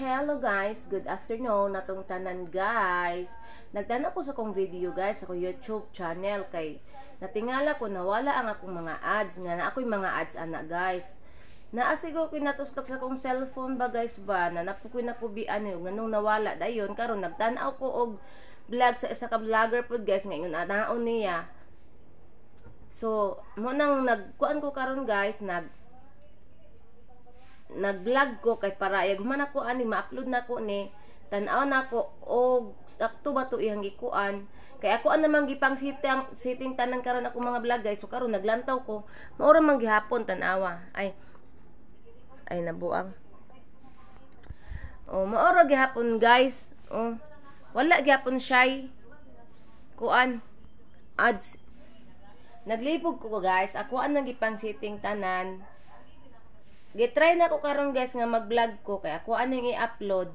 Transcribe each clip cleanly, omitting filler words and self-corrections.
Hello guys, good afternoon natong tanan guys. Nagdana ko sa kong video guys sa akong YouTube channel kay natingala ko nawala ang akong mga ads nga na ako'y mga ads ana guys. Naasiguro ko natuslok sa akong cellphone ba guys ba na napukoy na kubian yo nganong nawala dayon karon nagtan-aw ko og vlog sa isa ka vlogger pod guys ngayon anaon niya. So mo nang nagkuan ko karon guys nag-vlog ko kay para human ako ani ma-upload na ko ni tan-aw na ko og sakto ba to iyang gikuan kay ako an namang gipang setting tanan karon ako mga vlog guys. So karon naglantaw ko maura man gihapon tan-awa ay nabuang maura gihapon guys. Wala gihapon shy kuan ads. Naglibog ko guys ako an nang gipang setting tanan. Gitry na ko karon guys nga mag-vlog ko kay ako aning i-upload.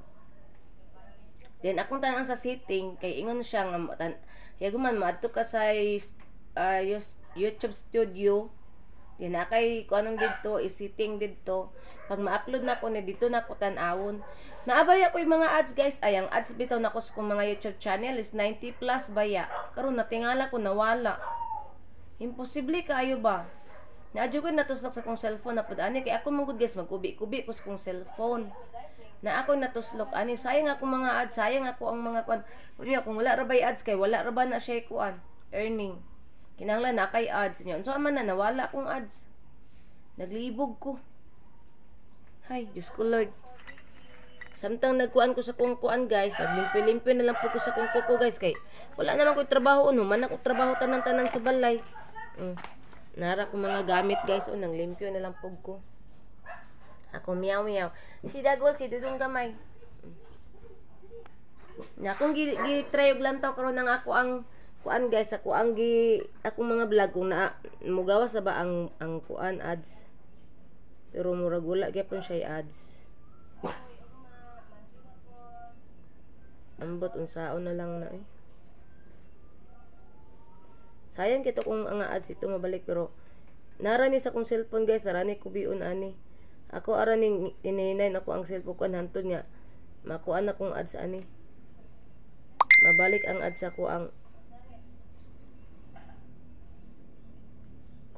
Then akong tanan sa setting kay ingon siya nga yaguman maadto ka sa YouTube Studio. Then nakay ko anong didto i-setting didto. Pag ma-upload na ko ni dito na ko tan-awon. Naabay ako yung mga ads guys. Ay ang ads bitaw na ko sa kong mga YouTube channel is 90 plus baya. Karon natingala ko nawala. Imposible kaayo ba? Naadyo ko natuslok sa kong cellphone na pod ani kay ako mong guys magkubi-kubi ko sa kong cellphone. Na ako natuslok ani sayang ako mga ads, sayang ako ang mga kuan. Unya kung wala ra bay ads kay wala ra ba na siya kuan earning. Kinahanglan na kay ads niyon. So man na nawala akong ads. Naglibog ko. Hay, Diyos ko Lord. Samtang nagkuan ko sa kong kuan guys, naglimpyo-limpyo na lang po ko sa kong kuko guys kay wala naman ko trabaho man ako trabaho tanan-tanan sa balay. Nara ko mga gamit guys nang limpyo na lang pug ko. Ako meow meow. Si Dagol si dudong gamay. Na akong gi-try og lantaw karon nang ako ang kuan guys ako mga vlog kung na mugawas na ba ang kuan ads. Pero murag wala gyapon siya ads. Ambot unsaon na lang na Sayang kito kung ang ads ito mabalik pero narani sa kong cellphone guys, narani ko biun ani. Ako araning ininay ako ang cellphone ko hantod nga makuan akong ads ani. Mabalik ang ads ako ang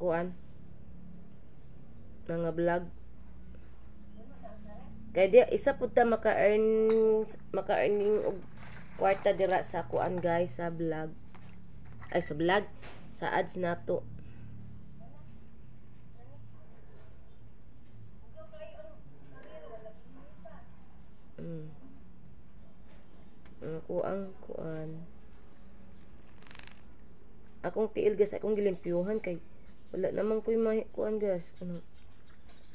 kuan mga vlog. Kaya di isa pud ta maka-earning og kwarta dira sa kuan guys sa vlog. Sa ads nato. Ako ang kuan. Akong tiil guys, akong gilimpyuhan kay wala naman ko'y kuan guys.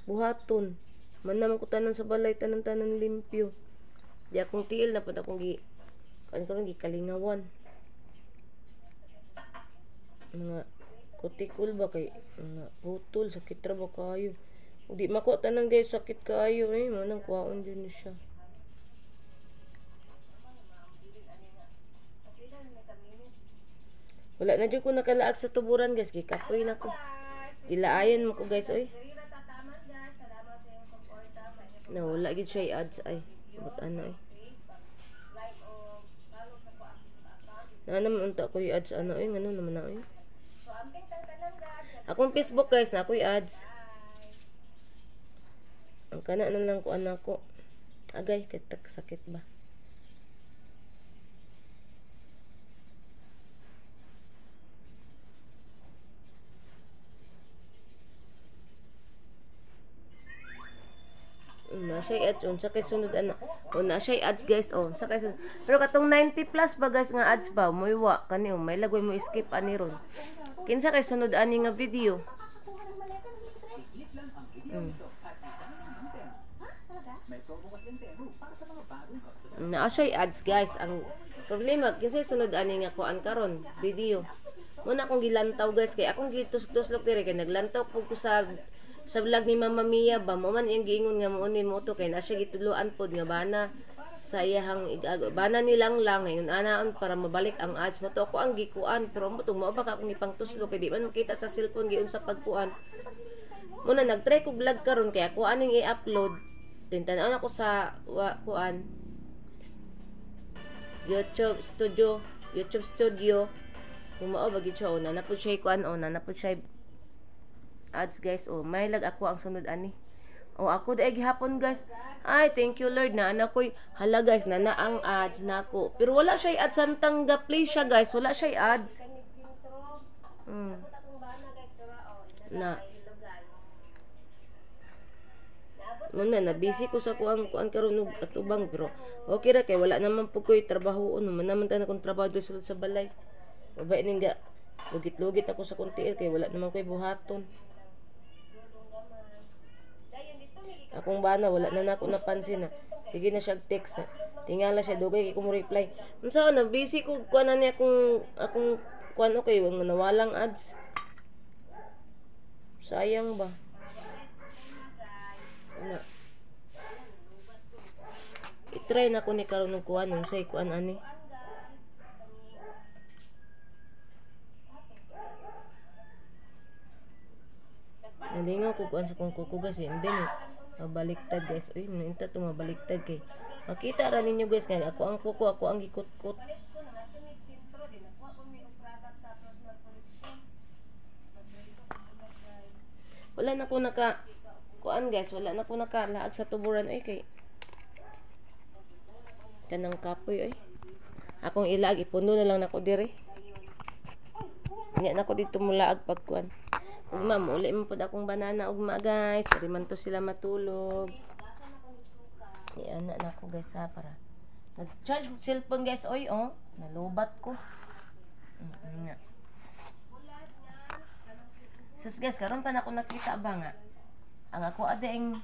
Buhaton. Man naman ko tanan sa balay tanan-tanan limpyo. Di akong tiil na pud akong gikalingawan. Mga kutikul ba kay mga putol sakit ra ba kayo di mako tanan guys sakit kayo manang kuhaon din siya. Wala na jud ko nakalaag sa tuburan guys gikapoy na ko gilaayan mo ko guys na wala gid siya ads but na naman unta ko ads ngano naman na akong Facebook guys na ako'y ads. Ang kana na lang ko anak ko. Agay katak sakit ba. Nasay ads unsa kay sunod ana. Nasay ads guys unsa kay sunod. Pero katong 90 plus ba guys nga ads ba moywa kani may lagoy mo skip ani ron. Kinsa kay sunod ani nga video? Naasay ads guys. Ang problema kinsa sunod ani nga kuan karon video. Muna akong gilantaw guys kay akong gitus-tuslok dire kay naglantaw pug ko sa vlog ni Mama Mia ba mo man iyang giingon nga muunin mo to kay na siya gituluan pod nga bana sa iyahang bana nilang lang ngayon anaon para mabalik ang ads mo to ako ang gikuan pero mo tong mao ba ka akong ipang tuslo kay di man makita sa cellphone giun sa pagkuan. Muna nagtry ko vlog karon kay ako aning i-upload Tintanan ako sa kuan YouTube studio. Kung mao bagid siya na napud siya kuan na napud siya ads guys. May lag ako ang sunod ani. Ako daig gihapon guys. Ay, thank you Lord na anak ko'y hala guys na ang ads nako. Pero wala siya ads samtang ga-play siya guys. Wala siya ads. Na. Na busy ko sa kuan karon og atubang pero okay ra kay wala naman pud ko'y trabaho man naman ta na kong trabaho sulod sa balay. Babay ning ga lugit-lugit ako sa kuntiil kay wala naman ko'y buhaton. Akong bana wala na nako napansin na. Sige na siya text na. Tingala siya dugay kay ko mo reply. Unsa na busy ko kuan na niya akong kuan okay wang nawalang ads. Sayang ba? Ano? I-try na ko ni karon og kuan unsay kuan ani. Nalingaw ko kuan sa kong kukugas hindi ni mabaliktad guys. Uy, minta to mabaliktad kay. Makita ra ninyo guys kay ako ang kuko, ako ang gikut-kut. Wala na ko kuan guys, wala na ko nakalaag sa tuburan ay kay kanang kapoy ay. Akong ilag ipundo na lang nako dire. Nya nako dito mulaag pagkuan. Ugma mo uli man pud akong banana ugma guys. Diri man to sila matulog. Ana na ko guys ha para. Nag-charge ko cellphone guys oy nalubat ko. Nga. Sus guys, karon pa na ako nakita ba nga. Ang ako ading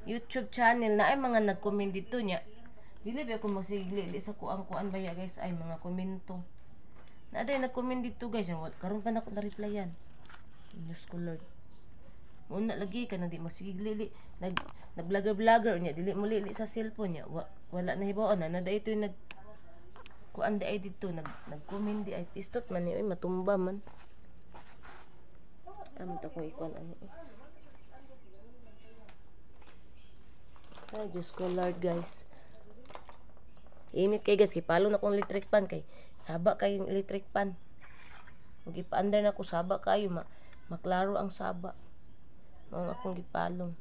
YouTube channel na ay mga nag-comment dito nya. Dili ba ko masigli sa kuang kuan baya guys ay mga komento. Na day nag-comment dito guys, karon pa na ako na-replyan. Diyos ko Lord. Una lagi ka na di masigli nag-vlogger niya dili mo lili sa cellphone niya. Wala na hibaon na day ito yung kuan day dito nag-comment di ay pistot man ni oy matumba man. Amto ko ikuan ani. Ay Diyos ko Lord guys. Init kay guys, kipalo na kong electric pan kay saba kay yung electric pan. Ug ipaandar na ko saba kayo maklaro ang saba. Mao akong gipalong.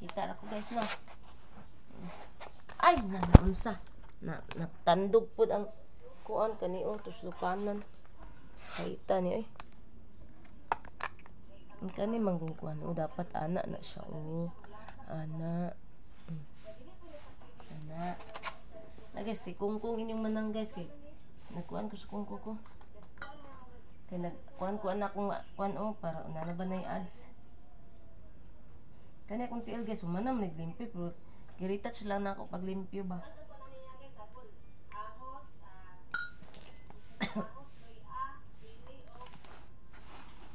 Kita ra ko guys no. Ay naunsa. Natandog pud ang kuan kaniong tuslukanan. Kaita ni ang kani manggungkuan dapat anak na siya anak na guys kungkung inyong manang guys kay nagkuan ko sa kungko ko kay nagkuan akong kuan para una na ba na yung ads kani akong tiil guys manam naglimpyo pero giretouch lang na ako paglimpyo ba.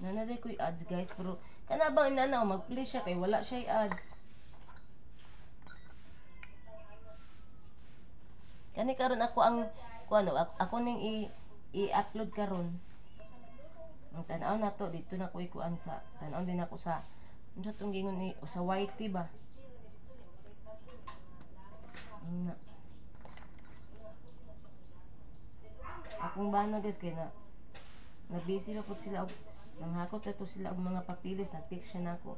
Nanaday ko'y ads guys pero kana bang inana mag-play siya kay wala siya ads. Kani karon ako ang kuno ako ning i-upload karon. Ang tan-aw na to dito na ko ikuan sa tan-aw din ako sa unsa tong gingon ni sa YT ba. Akong bana guys kay na busy na po sila nanghakot na to sila og mga papilis nag-text siya nako.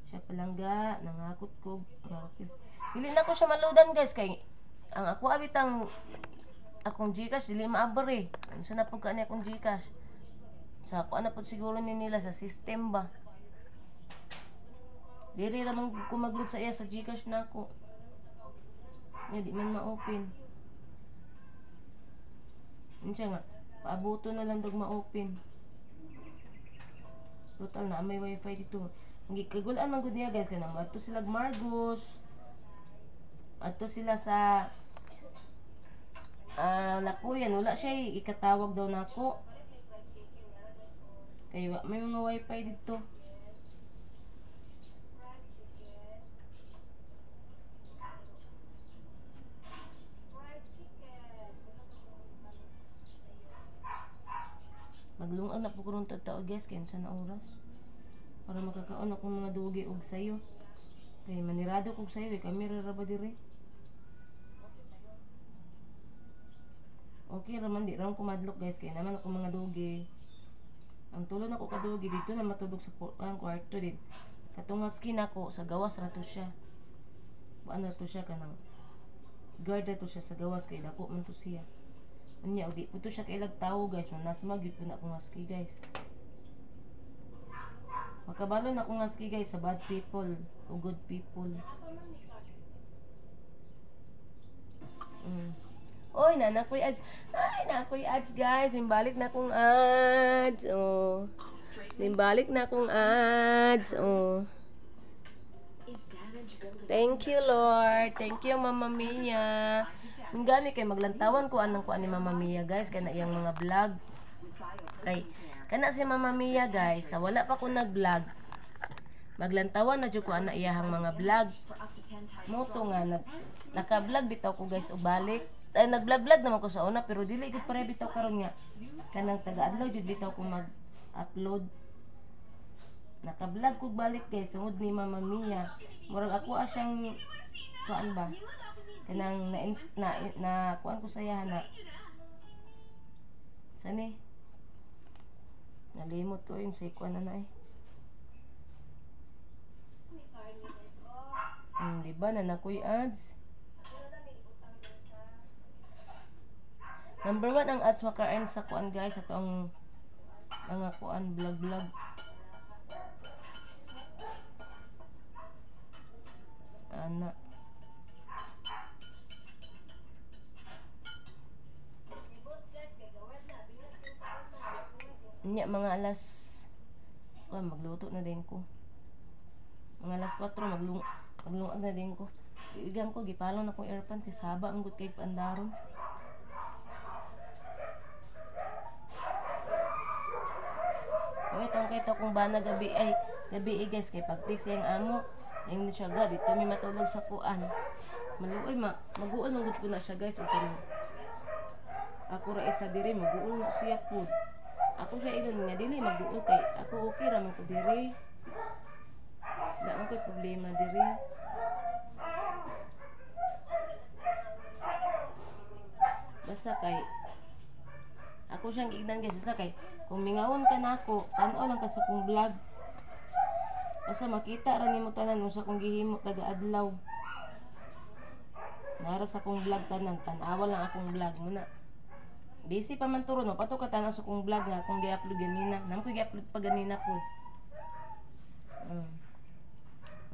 Siya palangga nanghakot ko dili na ko siya maludan guys kay ang ako abitang akong GCash dili maabot unsa na pud kani akong GCash sa ako na pud siguro ni nila sa system ba dili ra man ko mag-load sa iya sa GCash nako di man ma-open unsa nga paabuto na lang dag ma-open. Total na may wifi dito. Gikagulan man gud niya guys kanang adto sila Margos. Adto sila sa Lapuyan wala siya ikatawag daw nako. Kay may mga wifi dito. Maglungan na po kurong tao guys. guys kaya sa na oras para makakaon akong mga dugi og sayo kay manirado kog sayo kami ra ba dire. Okay raman di ra ko madlok guys kay naman ako mga dugi. Ang tulo na ko kadugi dito na matulog sa ang kwarto din. Katong skin ako sa gawas ra to siya. Ano to siya kanang guard to siya sa gawas kay dako man to siya. Anya ug di po to siya kay lag tawo guys, manasmag gyud po na akong ski guys. Makabalo na akong ski guys sa bad people o good people. Oy, nakoy ads. Ay, nakoy ads guys. Nimbalik na akong ads. Oh. Nimbalik na akong ads. Oh. Thank you, Lord. Thank you, Mama Mia. Gani kay maglantawan ko anang ko ani Mama Mia guys kana iyang mga vlog. Kay kana si Mama Mia guys, sa wala pa ko nag-vlog. Maglantawan na jud ko ana iyahang mga vlog. Moto nga naka-vlog bitaw ko guys ubalik. Ay nag-vlog naman ko sa una pero dili gid pare bitaw karon nga. Kanang taga-adlaw jud bitaw ko mag-upload. Naka-vlog ko balik guys tungod ni Mama Mia. Murag ako asyang kuan ba? Kanang na kuan ko sayahan na. Sani? Nalimot ko yun sa kuan na eh. Diba na nakoy ads? Number 1 ang ads maka-earn sa kuan guys. Ito ang mga kuan vlog. Ana. Nya mga alas magluto na din ko. Mga alas 4 maglungag na din ko. Igan ko gipalong na kong airpan kay saba ang gud kay pandaron. Itong kay to kung bana gabi guys kay pag-text yang amo yung siya ga dito may matulog sa kuan. Maluoy maguol man gud po na siya guys okay na. Ako ra isa diri maguol na siya pud. Ako siya ilon nga dili maguol kay ako okay ra man ko diri. Daan ko'y problema diri. Basta kay ako siyang ignan guys. Basta kay kung mingawon ka na ako, tanaw lang ka sa kong vlog. Basta makita ra nimo tanan unsa kong gihimo taga-adlaw. Nara sa kong vlog tanan, tanawa lang akong vlog muna. Busy pa man turo no, pato ka tanaw sa kong vlog nga akong gi-upload ganina. Namo ko gi-upload pa ganina po.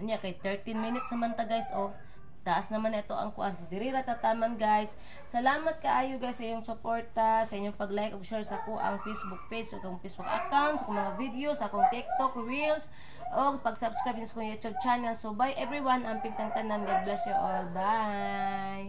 Unya kay 13 minutes naman ta guys oh. Taas naman ito ang kuan. So diri ra tataman guys. Salamat kaayo guys sa inyong suporta, sa inyong pag-like ug share sa ko ang Facebook page, sa akong Facebook account, sa akong mga videos, sa akong TikTok reels, o pag-subscribe sa akong YouTube channel. So bye everyone, amping tanan. God bless you all. Bye.